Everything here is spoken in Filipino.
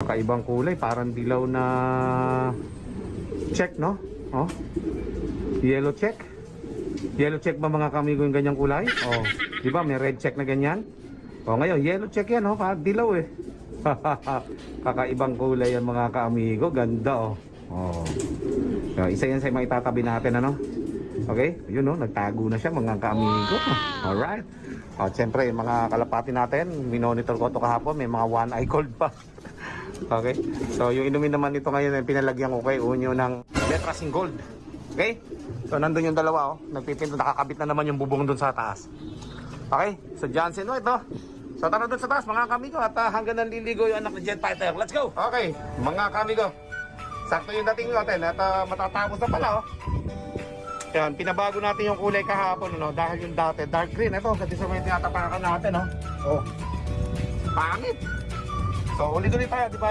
Kakaibang kulay, parang dilaw na check, no? Oh. Yellow check. Yellow check ba mga kamigo yung ganyang kulay? Oh, di ba may red check na ganyan? Oh, ngayon yellow check yan, oh, parang dilaw eh. Kakaibang kulay yan mga kaamigo, ganda oh. Oh. So, isa yan sa mga itatabi natin, ano? Okay, yun oh, nagtago na siya mga kaamigo. Alright. Oh, siyempre, mga kalapati natin, minonitor ko ito kahapon, may mga one eye cold pa. Okay, so yung inumin naman nito ngayon, pinalagyan ko kay Unyo ng Letrasing Gold. Okay, so nandun yung dalawa, oh, nagpipinto, nakakabit na naman yung bubong dun sa taas. Okay, so Johnson, oh, ito. So tara dun sa taas mga kamigo, at hanggang nanliligo yung anak ni Jet Fighter. Let's go! Okay, mga kamigo, sakto yung dating natin at matatapos na pala, oh. Yan, pinabago natin yung kulay kahapon, no? Dahil yung dati dark green. Ito, kasi sa may tinatapakan natin, no? Oh, pangit. So, ulit-ulit tayo, di ba?